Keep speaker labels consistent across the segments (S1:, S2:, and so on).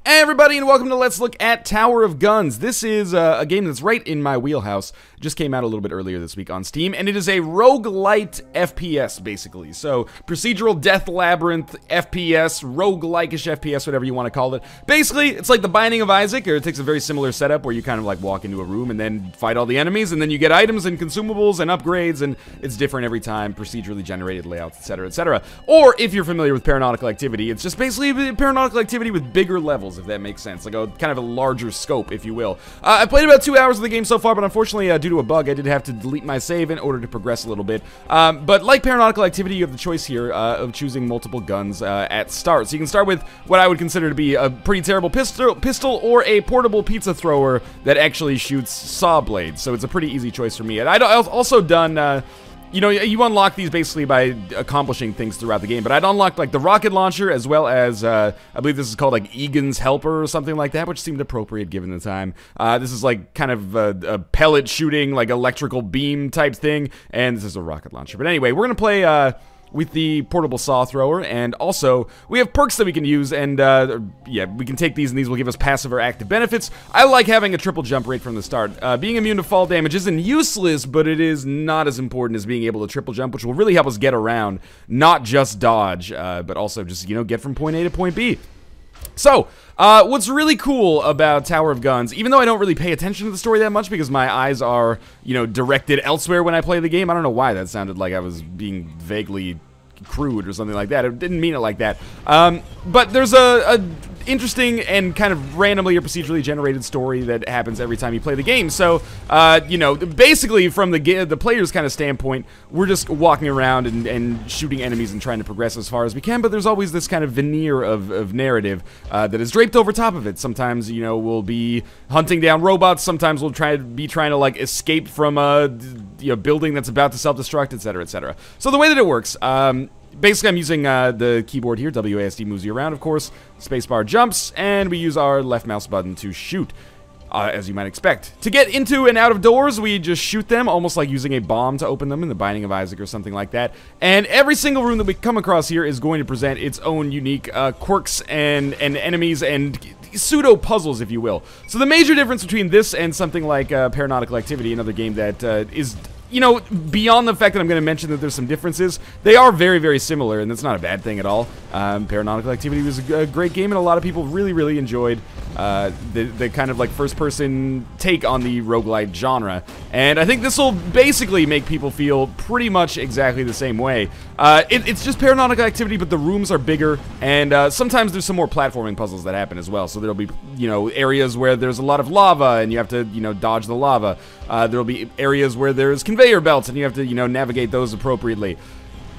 S1: Hey everybody, and welcome to Let's Look at Tower of Guns. This is a game that's right in my wheelhouse. Just came out a little bit earlier this week on Steam, and it is a roguelite FPS, basically. So, procedural death labyrinth FPS, roguelike-ish FPS, whatever you want to call it. Basically, it's like The Binding of Isaac, or it takes a very similar setup where you kind of like walk into a room and then fight all the enemies, and then you get items and consumables and upgrades, and it's different every time, procedurally generated layouts, etc., etc. Or, if you're familiar with Paranautical Activity, it's just basically Paranautical Activity with bigger levels, if that makes sense. Like a kind of a larger scope, if you will. I've played about 2 hours of the game so far, but unfortunately, due to a bug, I did have to delete my save in order to progress a little bit. But like Paranautical Activity, you have the choice here of choosing multiple guns at start. So you can start with what I would consider to be a pretty terrible pistol or a portable pizza thrower that actually shoots saw blades. So it's a pretty easy choice for me. And I've also done... you know, you unlock these basically by accomplishing things throughout the game, but I'd unlocked, like, the rocket launcher, as well as, I believe this is called, like, Egan's Helper or something like that, which seemed appropriate given the time. This is, like, kind of a pellet shooting, like, electrical beam type thing, and this is a rocket launcher. But anyway, we're gonna play, with the portable saw thrower, and also we have perks that we can use, and yeah, we can take these, and these will give us passive or active benefits. I like having a triple jump rate from the start. Being immune to fall damage isn't useless, but it is not as important as being able to triple jump, which will really help us get around, not just dodge, but also just, you know, get from point A to point B. So, what's really cool about Tower of Guns, even though I don't really pay attention to the story that much because my eyes are, you know, directed elsewhere when I play the game. I don't know why that sounded like I was being vaguely crude or something like that. It didn't mean it like that. But there's a interesting and kind of randomly or procedurally generated story that happens every time you play the game. So, you know, basically from the player's kind of standpoint, we're just walking around and shooting enemies and trying to progress as far as we can, but there's always this kind of veneer of narrative that is draped over top of it. Sometimes, you know, we'll be hunting down robots, sometimes we'll trying to, like, escape from a building that's about to self-destruct, etc., etc. So the way that it works, basically, I'm using the keyboard here. WASD moves you around, of course. Spacebar jumps, and we use our left mouse button to shoot, as you might expect. To get into and out of doors, we just shoot them, almost like using a bomb to open them in The Binding of Isaac or something like that. And every single room that we come across here is going to present its own unique quirks and enemies and pseudo-puzzles, if you will. So the major difference between this and something like Paranautical Activity, another game that is... you know, beyond the fact that I'm going to mention that there's some differences, they are very, very similar, and that's not a bad thing at all. Paranautical Activity was a great game, and a lot of people really, really enjoyed the kind of like first-person take on the roguelite genre. And I think this will basically make people feel pretty much exactly the same way. It's just Paranautical Activity, but the rooms are bigger, and sometimes there's some more platforming puzzles that happen as well. So there'll be, you know, areas where there's a lot of lava, and you have to, you know, dodge the lava. There'll be areas where there's conveyor belts, and you have to, you know, navigate those appropriately.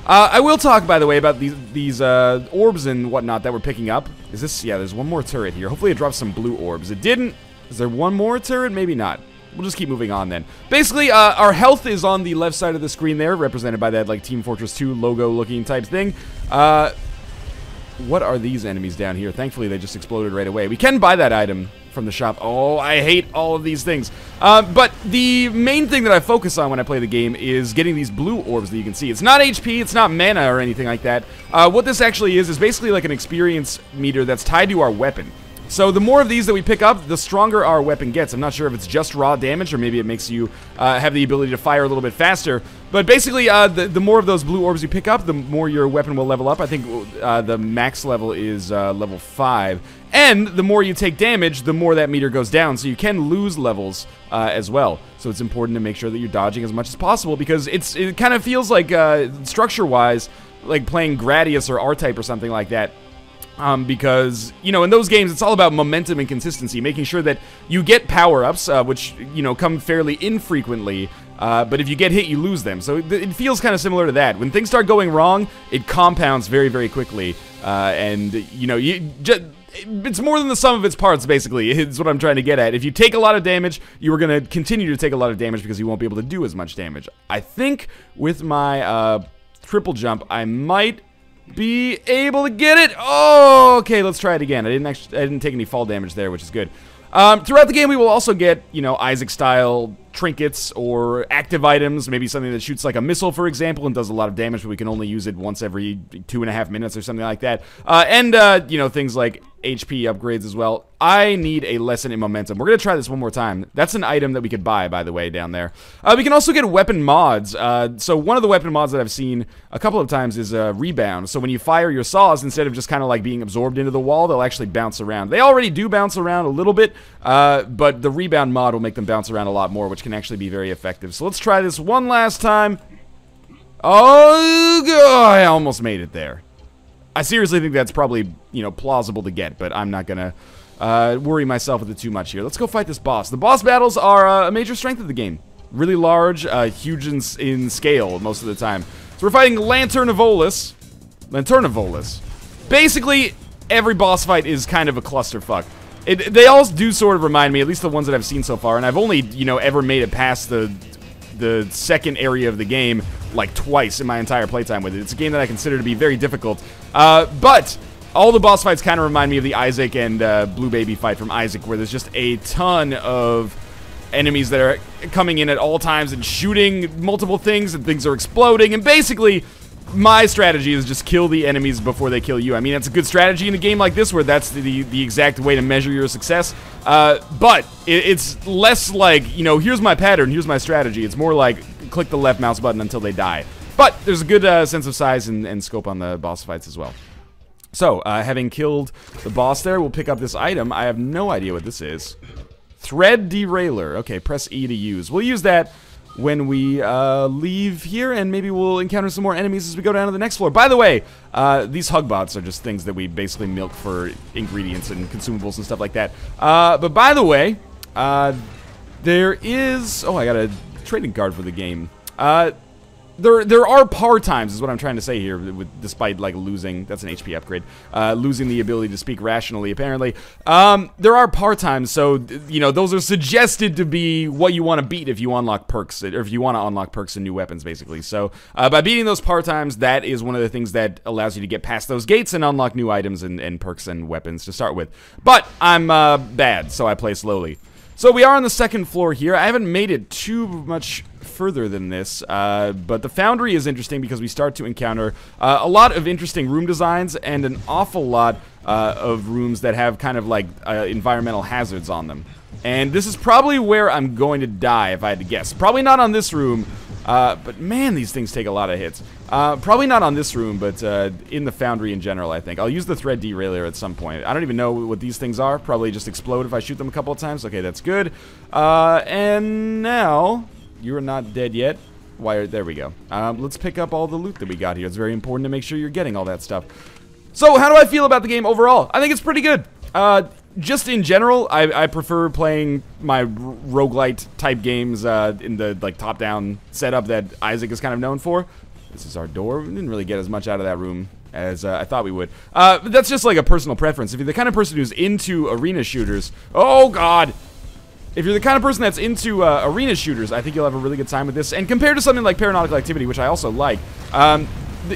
S1: I will talk, by the way, about these orbs and whatnot that we're picking up. Is this... yeah, there's one more turret here. Hopefully it drops some blue orbs. It didn't. Is there one more turret? Maybe not. We'll just keep moving on then. Basically, our health is on the left side of the screen there, represented by that, like, Team Fortress 2 logo-looking type thing. What are these enemies down here? Thankfully, they just exploded right away. We can buy that item from the shop. Oh, I hate all of these things. But the main thing that I focus on when I play the game is getting these blue orbs that you can see. It's not HP, it's not mana or anything like that. What this actually is basically like an experience meter that's tied to our weapon. So the more of these that we pick up, the stronger our weapon gets. I'm not sure if it's just raw damage or maybe it makes you have the ability to fire a little bit faster. But basically, the more of those blue orbs you pick up, the more your weapon will level up. I think the max level is level 5. And the more you take damage, the more that meter goes down. So you can lose levels as well. So it's important to make sure that you're dodging as much as possible because it kind of feels like, structure-wise, like playing Gradius or R-Type or something like that. Because, you know, in those games, it's all about momentum and consistency, making sure that you get power-ups, which, you know, come fairly infrequently, but if you get hit, you lose them. So it feels kind of similar to that. When things start going wrong, it compounds very, very quickly, and, you know, it's more than the sum of its parts, basically, is what I'm trying to get at. If you take a lot of damage, you are going to continue to take a lot of damage because you won't be able to do as much damage. I think with my triple jump, I might be able to get it. Oh, okay, let's try it again. I didn't take any fall damage there, which is good. Throughout the game, we will also get, you know, Isaac-style trinkets or active items, maybe something that shoots like a missile, for example, and does a lot of damage, but we can only use it once every 2.5 minutes or something like that. You know, things like HP upgrades as well. I need a lesson in momentum. We're going to try this one more time. That's an item that we could buy, by the way, down there. We can also get weapon mods. So one of the weapon mods that I've seen a couple of times is rebound. So when you fire your saws, instead of just kind of like being absorbed into the wall, they'll actually bounce around. They already do bounce around a little bit, but the rebound mod will make them bounce around a lot more, which can actually be very effective. So let's try this one last time. Oh, God, I almost made it there. I seriously think that's probably, you know, plausible to get, but I'm not gonna worry myself with it too much here. Let's go fight this boss. The boss battles are a major strength of the game. Really large, huge in scale most of the time. So we're fighting Lanternivolus. Basically, every boss fight is kind of a clusterfuck. They all do sort of remind me, at least the ones that I've seen so far, and I've only, you know, ever made it past the second area of the game like twice in my entire playtime with it. It's a game that I consider to be very difficult, but all the boss fights kind of remind me of the Isaac and Blue Baby fight from Isaac, where there's just a ton of enemies that are coming in at all times and shooting multiple things, and things are exploding, and basically my strategy is just kill the enemies before they kill you. I mean, that's a good strategy in a game like this where that's the exact way to measure your success, but it's less like, you know, here's my pattern, here's my strategy. It's more like click the left mouse button until they die. But there's a good sense of size and scope on the boss fights as well. So, having killed the boss there, we'll pick up this item. I have no idea what this is. Thread Derailer. Okay, press E to use. We'll use that when we leave here, and maybe we'll encounter some more enemies as we go down to the next floor. By the way, these Hugbots are just things that we basically milk for ingredients and consumables and stuff like that. But by the way, there is... Oh, I got a trading card for the game. There are par times, is what I'm trying to say here, despite, like, losing... That's an HP upgrade. Losing the ability to speak rationally, apparently. There are par times, so, you know, those are suggested to be what you want to beat if you unlock perks, or if you want to unlock perks and new weapons, basically. So, by beating those par times, that is one of the things that allows you to get past those gates and unlock new items and perks and weapons to start with. But, I'm bad, so I play slowly. So we are on the second floor here. I haven't made it too much further than this, but the Foundry is interesting because we start to encounter a lot of interesting room designs and an awful lot of rooms that have kind of like environmental hazards on them. And this is probably where I'm going to die if I had to guess. Probably not on this room, but man, these things take a lot of hits. Probably not on this room, but in the Foundry in general, I think. I'll use the Thread Derailer at some point. I don't even know what these things are. Probably just explode if I shoot them a couple of times. Okay, that's good. And now... You're not dead yet. Why? There we go. Let's pick up all the loot that we got here. It's very important to make sure you're getting all that stuff. So, how do I feel about the game overall? I think it's pretty good. Just in general, I prefer playing my roguelite type games in the like top-down setup that Isaac is kind of known for. This is our door. We didn't really get as much out of that room as I thought we would. But that's just like a personal preference. If you're the kind of person who's into arena shooters... Oh, God! If you're the kind of person that's into arena shooters, I think you'll have a really good time with this. And compared to something like Paranautical Activity, which I also like,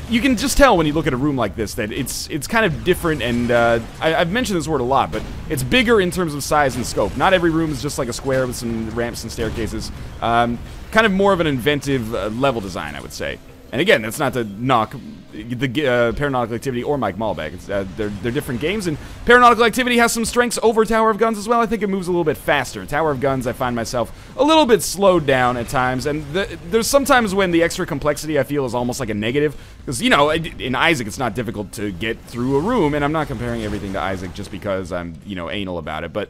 S1: you can just tell when you look at a room like this that it's kind of different, and I've mentioned this word a lot, but it's bigger in terms of size and scope. Not every room is just like a square with some ramps and staircases. Kind of more of an inventive level design, I would say. And again, that's not to knock the Paranautical Activity or Mike Malbec. It's, they're different games, and Paranautical Activity has some strengths over Tower of Guns as well. I think it moves a little bit faster. Tower of Guns, I find myself a little bit slowed down at times, and there's sometimes when the extra complexity I feel is almost like a negative, because, you know, in Isaac it's not difficult to get through a room, and I'm not comparing everything to Isaac just because I'm, you know, anal about it, but...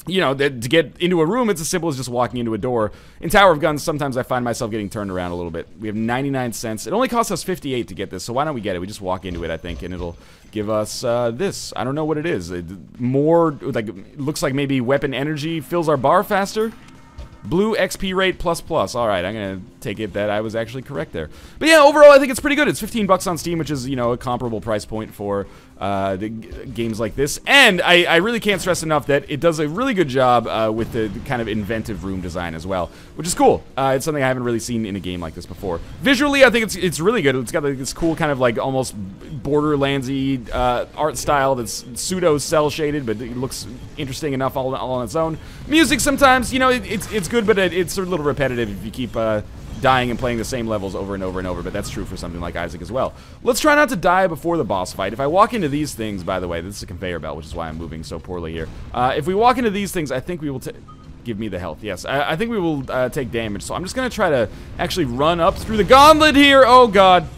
S1: You know, to get into a room, it's as simple as just walking into a door. In Tower of Guns, sometimes I find myself getting turned around a little bit. We have 99 cents. It only costs us 58 to get this, so why don't we get it? We just walk into it, I think, and it'll give us this. I don't know what it is. More, like, looks like maybe weapon energy fills our bar faster. Blue XP rate ++. All right, I'm going to take it that I was actually correct there. But yeah, overall, I think it's pretty good. It's 15 bucks on Steam, which is, you know, a comparable price point for the games like this. And I really can't stress enough that it does a really good job with the kind of inventive room design as well, which is cool. It's something I haven't really seen in a game like this before. Visually, I think it's really good. It's got like this cool kind of like almost Borderlands-y art style that's pseudo cell shaded, but it looks interesting enough all on its own. Music sometimes, you know, it's good, but it's a little repetitive if you keep dying and playing the same levels over and over and over, but that's true for something like Isaac as well. Let's try not to die before the boss fight. If I walk into these things, by the way, this is a conveyor belt, which is why I'm moving so poorly here. If we walk into these things, I think we will give me the health. Yes, I think we will take damage, so I'm just going to try to actually run up through the gauntlet here. Oh, God.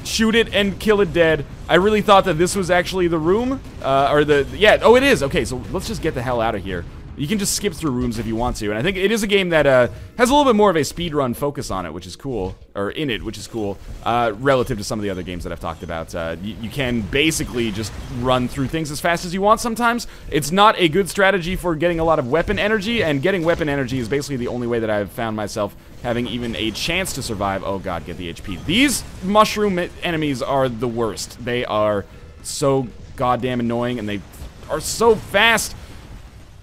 S1: Shoot it and kill it dead. I really thought that this was actually the room, yeah, oh, it is. Okay, so let's just get the hell out of here. You can just skip through rooms if you want to, and I think it is a game that has a little bit more of a speedrun focus on it, which is cool, or in it, which is cool, relative to some of the other games that I've talked about. You can basically just run through things as fast as you want sometimes. It's not a good strategy for getting a lot of weapon energy, and getting weapon energy is basically the only way that I've found myself having even a chance to survive. Oh God, get the HP. These mushroom enemies are the worst. They are so goddamn annoying, and they are so fast.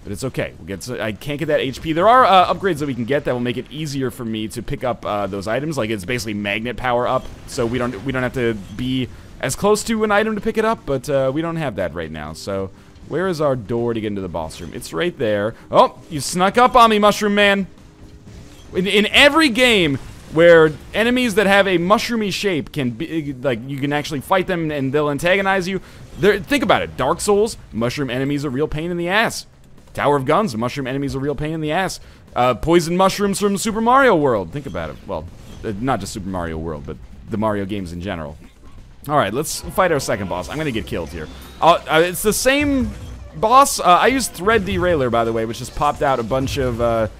S1: But it's okay. I can't get that HP. There are upgrades that we can get that will make it easier for me to pick up those items. Like, it's basically magnet power up, so we don't have to be as close to an item to pick it up. But we don't have that right now. So where is our door to get into the boss room? It's right there. Oh, you snuck up on me, Mushroom Man. In every game where enemies that have a mushroomy shape can be, like, you can actually fight them and they'll antagonize you. Think about it. Dark Souls, mushroom enemies are a real pain in the ass. Tower of Guns, mushroom enemies are a real pain in the ass. Poison mushrooms from Super Mario World. Think about it. Well, not just Super Mario World, but the Mario games in general. Alright, let's fight our second boss. I'm gonna get killed here. It's the same boss. I used Thread Derailer, by the way, which just popped out a bunch of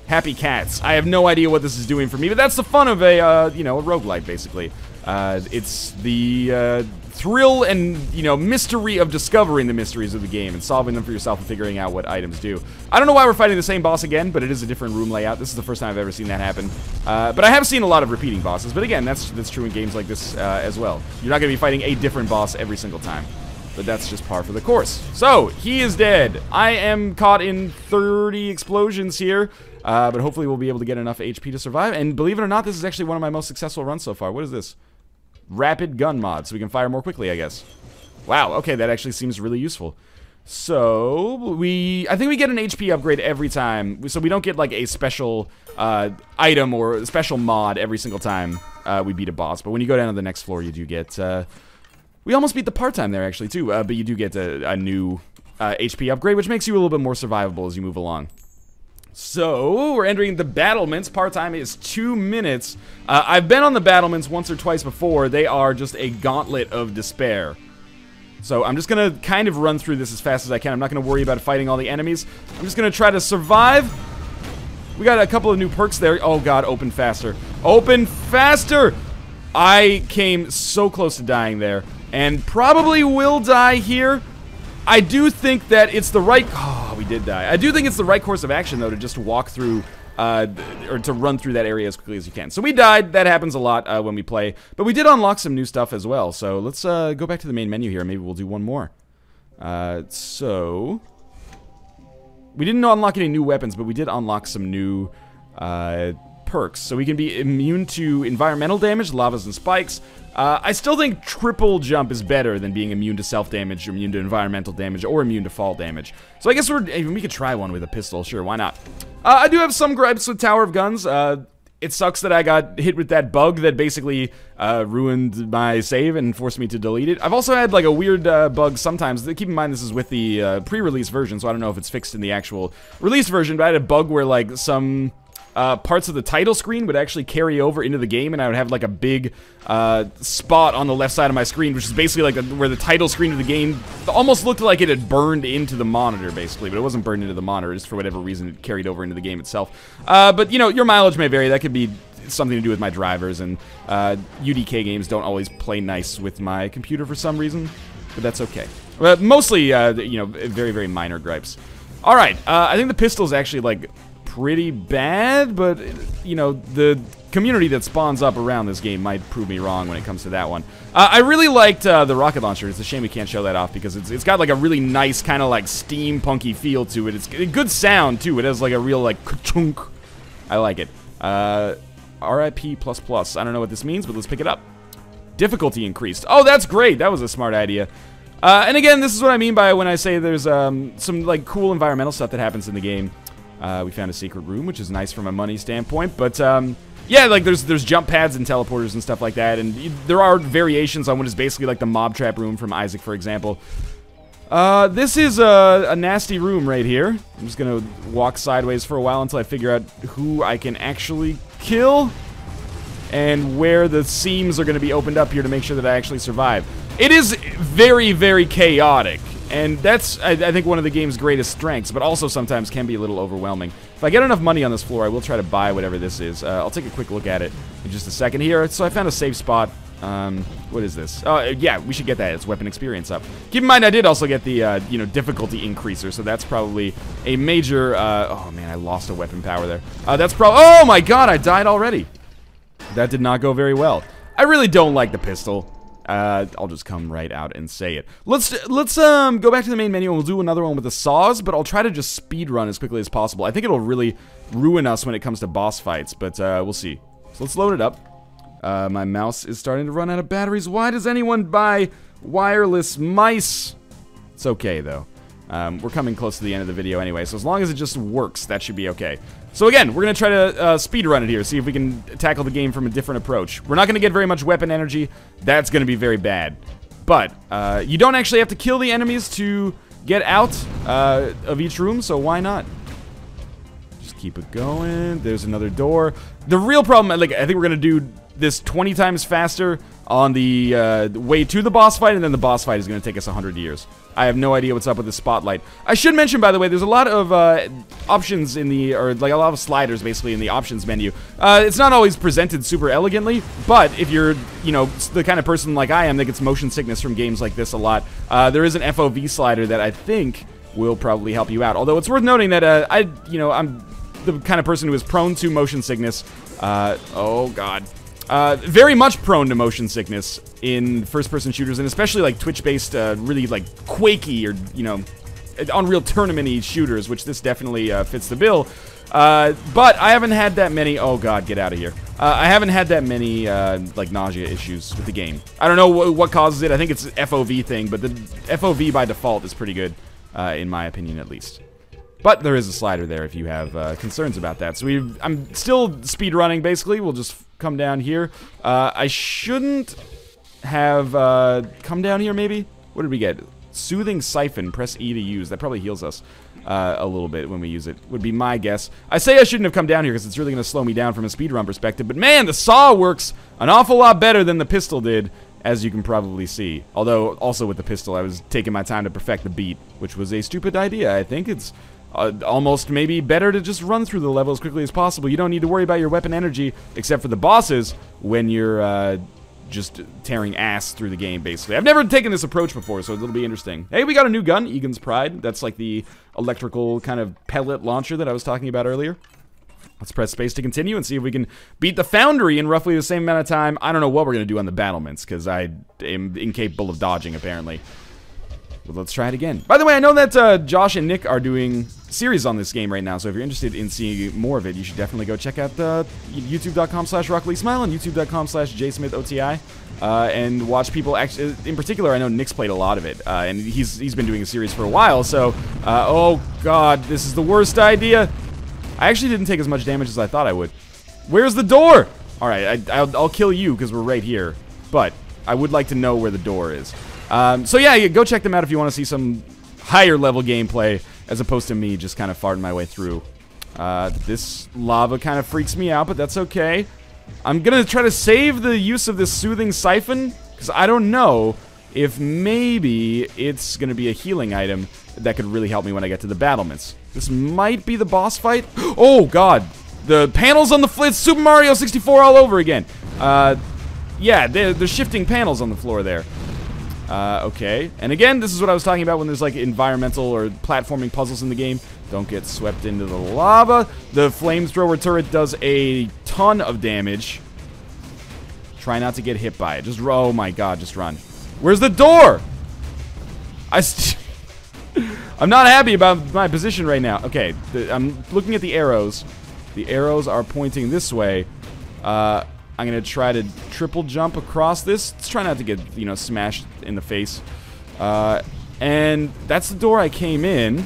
S1: happy cats. I have no idea what this is doing for me, but that's the fun of a, you know, a roguelite, basically. It's the thrill and, you know, mystery of discovering the mysteries of the game and solving them for yourself and figuring out what items do. I don't know why we're fighting the same boss again, but it is a different room layout. This is the first time I've ever seen that happen. But I have seen a lot of repeating bosses, but again, that's true in games like this as well. You're not going to be fighting a different boss every single time, but that's just par for the course. So, he is dead. I am caught in 30 explosions here, but hopefully we'll be able to get enough HP to survive. And believe it or not, this is actually one of my most successful runs so far. What is this? Rapid gun mod, so we can fire more quickly, I guess. Wow, okay, that actually seems really useful. So, I think we get an HP upgrade every time, so we don't get like a special item or a special mod every single time we beat a boss. But when you go down to the next floor, you do get, we almost beat the part-time there actually too, but you do get a new HP upgrade, which makes you a little bit more survivable as you move along. So, we're entering the battlements. Part-time is 2 minutes. I've been on the battlements once or twice before. They are just a gauntlet of despair. So, I'm just gonna kind of run through this as fast as I can. I'm not gonna worry about fighting all the enemies. I'm just gonna try to survive. We got a couple of new perks there. Oh God, open faster. Open faster! I came so close to dying there, and probably will die here. I do think that it's the right... Oh, we did die. I do think it's the right course of action, though, to just walk through, or to run through that area as quickly as you can. So we died. That happens a lot when we play. But we did unlock some new stuff as well. So let's go back to the main menu here. Maybe we'll do one more. So... We didn't unlock any new weapons, but we did unlock some new perks. So we can be immune to environmental damage, lavas and spikes. I still think triple jump is better than being immune to self-damage, or immune to environmental damage, or immune to fall damage. So I guess we could try one with a pistol, sure, why not? I do have some gripes with Tower of Guns. It sucks that I got hit with that bug that basically ruined my save and forced me to delete it. I've also had like a weird bug sometimes. Keep in mind this is with the pre-release version, so I don't know if it's fixed in the actual release version, but I had a bug where like some... parts of the title screen would actually carry over into the game, and I would have like a big spot on the left side of my screen, which is basically like where the title screen of the game almost looked like it had burned into the monitor, basically, but it wasn't burned into the monitor, just for whatever reason it carried over into the game itself. But, you know, your mileage may vary. That could be something to do with my drivers, and UDK games don't always play nice with my computer for some reason, but that's okay. Mostly, you know, very, very minor gripes. Alright, I think the pistol is actually, like, pretty bad, but, you know, the community that spawns up around this game might prove me wrong when it comes to that one. I really liked the rocket launcher. It's a shame we can't show that off because it's got like a really nice kind of like steampunky feel to it. It's a good sound too. It has like a real like ka-chunk. I like it. RIP++. I don't know what this means, but let's pick it up. Difficulty increased. Oh, that's great. That was a smart idea. And again, this is what I mean by when I say there's some like cool environmental stuff that happens in the game. We found a secret room, which is nice from a money standpoint, but yeah, like there's jump pads and teleporters and stuff like that, and there are variations on what is basically like the mob trap room from Isaac, for example. This is a nasty room right here. I'm just gonna walk sideways for a while until I figure out who I can actually kill and where the seams are gonna be opened up here to make sure that I actually survive. It is very, very chaotic, and that's, I think, one of the game's greatest strengths, but also sometimes can be a little overwhelming. If I get enough money on this floor, I will try to buy whatever this is. I'll take a quick look at it in just a second here. So I found a safe spot. What is this? Oh, yeah, we should get that. It's weapon experience up. Keep in mind, I did also get the, you know, difficulty increaser, so that's probably a major, oh man, I lost a weapon power there. That's probably, oh my god, I died already. That did not go very well. I really don't like the pistol. I'll just come right out and say it. Let's go back to the main menu and we'll do another one with the saws, but I'll try to just speed run as quickly as possible. I think it'll really ruin us when it comes to boss fights, but we'll see. So let's load it up. My mouse is starting to run out of batteries. Why does anyone buy wireless mice? It's okay though. We're coming close to the end of the video anyway, so as long as it just works, that should be okay. So again, we're going to try to speed run it here, see if we can tackle the game from a different approach. We're not going to get very much weapon energy. That's going to be very bad. But you don't actually have to kill the enemies to get out of each room, so why not? Just keep it going. There's another door. The real problem, like, I think we're going to do this 20 times faster on the way to the boss fight, and then the boss fight is going to take us 100 years. I have no idea what's up with the spotlight. I should mention, by the way, there's a lot of options in the, or like a lot of sliders basically in the options menu. It's not always presented super elegantly, but if you're, you know, the kind of person like I am that gets motion sickness from games like this a lot, there is an FOV slider that I think will probably help you out. Although it's worth noting that I'm the kind of person who is prone to motion sickness. Oh god. Very much prone to motion sickness in first-person shooters, and especially like Twitch-based, really like Quakey or, you know, Unreal Tournament-y shooters, which this definitely fits the bill. But I haven't had that many. Oh god, get out of here! I haven't had that many like nausea issues with the game. I don't know what causes it. I think it's an FOV thing, but the FOV by default is pretty good, in my opinion, at least. But there is a slider there if you have concerns about that. So I'm still speed running, basically. We'll just come down here. I shouldn't have come down here, maybe? What did we get? Soothing Siphon. Press E to use. That probably heals us a little bit when we use it, would be my guess. I say I shouldn't have come down here because it's really going to slow me down from a speedrun perspective. But man, the saw works an awful lot better than the pistol did, as you can probably see. Although, also with the pistol, I was taking my time to perfect the beat, which was a stupid idea. I think it's almost maybe better to just run through the level as quickly as possible. You don't need to worry about your weapon energy, except for the bosses, when you're just tearing ass through the game, basically. I've never taken this approach before, so it'll be interesting. Hey, we got a new gun, Egan's Pride. That's like the electrical kind of pellet launcher that I was talking about earlier. Let's press space to continue and see if we can beat the Foundry in roughly the same amount of time. I don't know what we're going to do on the battlements, because I am incapable of dodging, apparently. But let's try it again. By the way, I know that Josh and Nick are doing series on this game right now, so if you're interested in seeing more of it, you should definitely go check out youtube.com/RockLeeSmile and youtube.com/JSmithOTI, and watch people actually, in particular, I know Nick's played a lot of it, and he's been doing a series for a while, so, oh god, this is the worst idea. I actually didn't take as much damage as I thought I would. Where's the door? Alright, I'll kill you because we're right here, but I would like to know where the door is. So yeah, go check them out if you want to see some higher level gameplay, as opposed to me just kind of farting my way through. This lava kind of freaks me out, but that's okay. I'm gonna try to save the use of this Soothing Siphon, because I don't know if maybe it's gonna be a healing item that could really help me when I get to the battlements. This might be the boss fight. Oh god, the panels on the floor, it's Super Mario 64 all over again. Yeah, there's shifting panels on the floor there. Okay. And again, this is what I was talking about when there's like environmental or platforming puzzles in the game. Don't get swept into the lava. The flamethrower turret does a ton of damage. Try not to get hit by it. Just, oh my god, just run. Where's the door? I'm not happy about my position right now. Okay, I'm looking at the arrows. The arrows are pointing this way. I'm gonna try to triple jump across this. Let's try not to get, you know, smashed in the face. And that's the door I came in.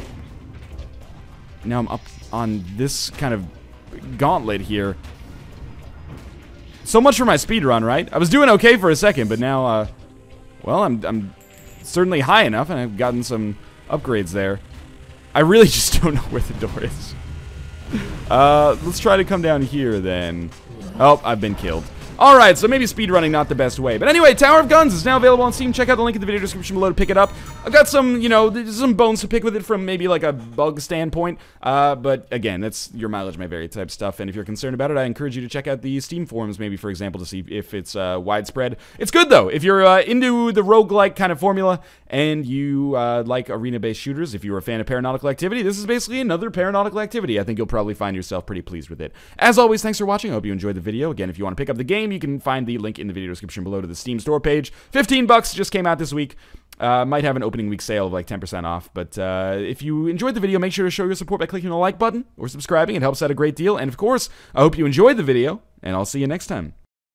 S1: Now I'm up on this kind of gauntlet here. So much for my speed run, right? I was doing okay for a second, but now, well, I'm certainly high enough, and I've gotten some upgrades there. I really just don't know where the door is. Let's try to come down here then. Oh, I've been killed. Alright, so maybe speedrunning not the best way. But anyway, Tower of Guns is now available on Steam. Check out the link in the video description below to pick it up. I've got some, you know, some bones to pick with it from maybe like a bug standpoint. But again, that's your mileage may vary type stuff. And if you're concerned about it, I encourage you to check out the Steam forums, maybe, for example, to see if it's widespread. It's good, though. If you're into the roguelike kind of formula and you like arena-based shooters, if you're a fan of Paranautical Activity, this is basically another Paranautical Activity. I think you'll probably find yourself pretty pleased with it. As always, thanks for watching. I hope you enjoyed the video. Again, if you want to pick up the game, you can find the link in the video description below to the Steam store page. $15 just came out this week. Might have an opening week sale of like 10% off. But if you enjoyed the video, make sure to show your support by clicking the like button or subscribing. It helps out a great deal. And of course, I hope you enjoyed the video, and I'll see you next time.